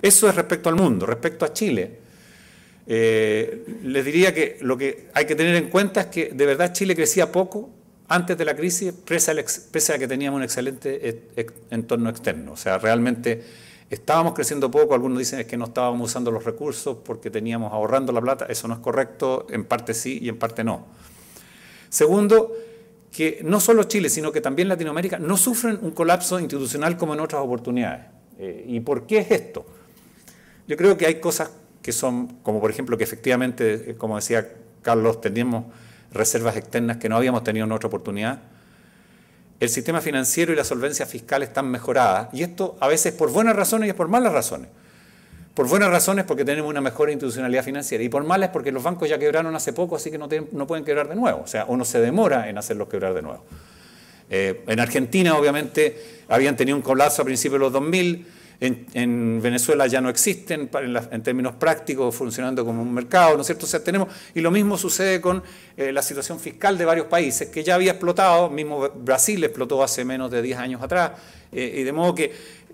Eso es respecto al mundo. Respecto a Chile, les diría que lo que hay que tener en cuenta es que de verdad Chile crecía poco antes de la crisis, pese a que teníamos un excelente entorno externo. O sea, realmente estábamos creciendo poco. Algunos dicen que no estábamos usando los recursos porque teníamos ahorrando la plata. Eso no es correcto, en parte sí y en parte no. Segundo, que no solo Chile, sino que también Latinoamérica no sufren un colapso institucional como en otras oportunidades. ¿Y por qué es esto? Yo creo que hay cosas que son, como por ejemplo que efectivamente, como decía Carlos, teníamos reservas externas que no habíamos tenido en otra oportunidad. El sistema financiero y la solvencia fiscal están mejoradas, y esto a veces por buenas razones y por malas razones. Por buenas razones porque tenemos una mejor institucionalidad financiera, y por malas porque los bancos ya quebraron hace poco, así que no pueden quebrar de nuevo. O sea, uno se demora en hacerlos quebrar de nuevo. En Argentina, obviamente, habían tenido un colapso a principios de los 2000, en Venezuela ya no existen en términos prácticos, funcionando como un mercado, ¿no es cierto? O sea, tenemos, y lo mismo sucede con la situación fiscal de varios países, que ya había explotado. Mismo Brasil explotó hace menos de 10 años atrás, y de modo que,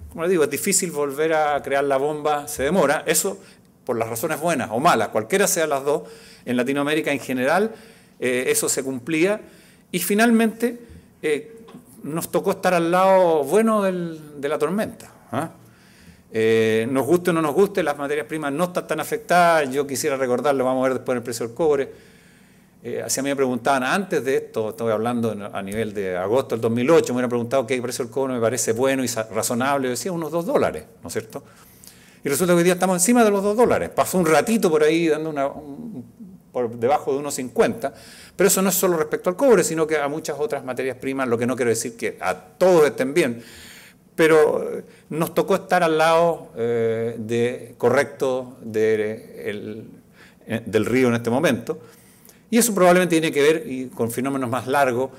como les digo, es difícil volver a crear la bomba, se demora. Eso por las razones buenas o malas, cualquiera sean las dos. En Latinoamérica en general eso se cumplía, y finalmente nos tocó estar al lado bueno de la tormenta. Nos guste o no nos guste, las materias primas no están tan afectadas. Yo quisiera recordarlo, vamos a ver después el precio del cobre. Si a mí me preguntaban antes de esto, estoy hablando a nivel de agosto del 2008, me hubieran preguntado qué precio del cobre me parece bueno y razonable. Yo decía unos $2, ¿no es cierto? Y resulta que hoy día estamos encima de los $2. Pasó un ratito por ahí dando por debajo de unos 50, pero eso no es solo respecto al cobre, sino que a muchas otras materias primas, lo que no quiero decir que a todos estén bien, pero nos tocó estar al lado correcto del río en este momento, y eso probablemente tiene que ver con fenómenos más largos.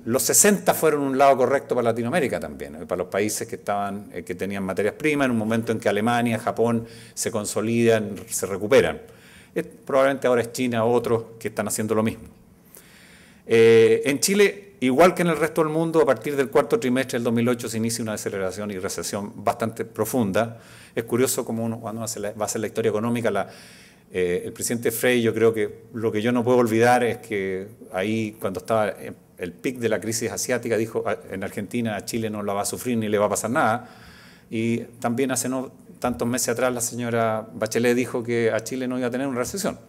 Los 60 fueron un lado correcto para Latinoamérica también, para los países que tenían materias primas, en un momento en que Alemania, Japón se consolidan, se recuperan. Probablemente ahora es China o otros que están haciendo lo mismo. En Chile, igual que en el resto del mundo, a partir del cuarto trimestre del 2008 se inicia una deceleración y recesión bastante profunda. Es curioso cómo cuando va a hacer la historia económica, el presidente Frey, yo creo que lo que yo no puedo olvidar es que ahí, cuando estaba el pic de la crisis asiática, dijo: en Argentina a Chile no la va a sufrir ni le va a pasar nada. Y también hace no tantos meses atrás la señora Bachelet dijo que a Chile no iba a tener una recesión.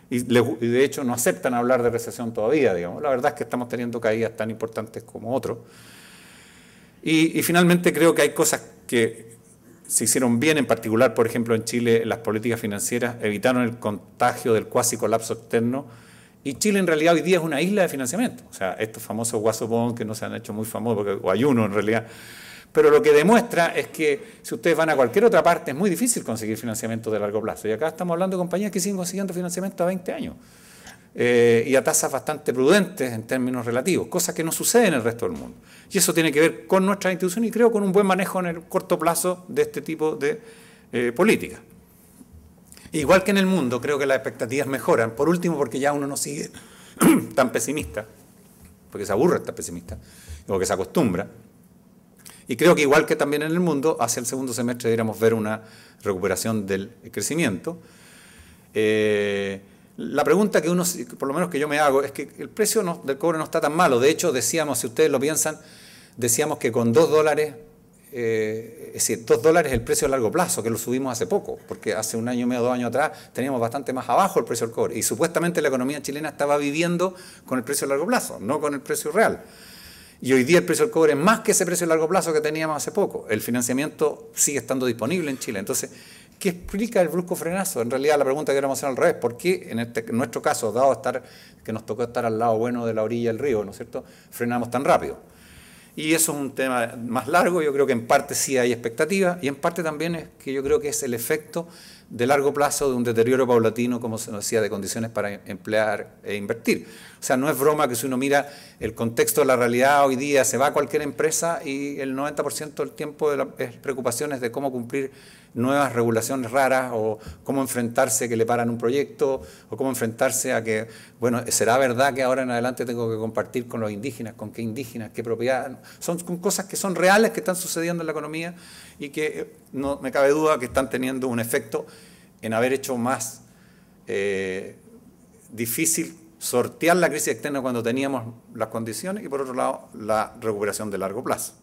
Y de hecho no aceptan hablar de recesión todavía, digamos. La verdad es que estamos teniendo caídas tan importantes como otros. Y finalmente creo que hay cosas que se hicieron bien, en particular, por ejemplo, en Chile las políticas financieras evitaron el contagio del cuasi colapso externo, y Chile en realidad hoy día es una isla de financiamiento. O sea, estos famosos guasobonds que no se han hecho muy famosos, o hay uno en realidad. Pero lo que demuestra es que si ustedes van a cualquier otra parte es muy difícil conseguir financiamiento de largo plazo. Y acá estamos hablando de compañías que siguen consiguiendo financiamiento a 20 años. Y a tasas bastante prudentes en términos relativos, cosas que no suceden en el resto del mundo. Y eso tiene que ver con nuestra institución y creo con un buen manejo en el corto plazo de este tipo de políticas. Igual que en el mundo, creo que las expectativas mejoran. Por último, porque ya uno no sigue tan pesimista, porque se aburre estar pesimista, o que se acostumbra. Y creo que igual que también en el mundo, hacia el segundo semestre deberíamos ver una recuperación del crecimiento. La pregunta que uno, por lo menos que yo me hago, es que el precio del cobre no está tan malo. De hecho, decíamos, si ustedes lo piensan, decíamos que con $2, es decir, $2 es el precio a largo plazo, que lo subimos hace poco, porque hace un año y medio, 2 años atrás, teníamos bastante más abajo el precio del cobre. Y supuestamente la economía chilena estaba viviendo con el precio a largo plazo, no con el precio real. Y hoy día el precio del cobre es más que ese precio a largo plazo que teníamos hace poco. El financiamiento sigue estando disponible en Chile. Entonces, ¿qué explica el brusco frenazo? En realidad la pregunta que queremos hacer al revés: ¿por qué en nuestro caso, dado que nos tocó estar al lado bueno de la orilla del río, ¿no es cierto?, frenamos tan rápido? Y eso es un tema más largo. Yo creo que en parte sí hay expectativas, y en parte también es que yo creo que es el efecto de largo plazo, de un deterioro paulatino, como se nos decía, de condiciones para emplear e invertir. O sea, no es broma que si uno mira el contexto de la realidad hoy día, se va a cualquier empresa y el 90% del tiempo es preocupaciones de cómo cumplir nuevas regulaciones raras o cómo enfrentarse que le paran un proyecto o cómo enfrentarse a que, bueno, ¿será verdad que ahora en adelante tengo que compartir con los indígenas, con qué indígenas, qué propiedad? Son cosas que son reales, que están sucediendo en la economía y que no me cabe duda que están teniendo un efecto en haber hecho más difícil sortear la crisis externa cuando teníamos las condiciones y por otro lado la recuperación de largo plazo.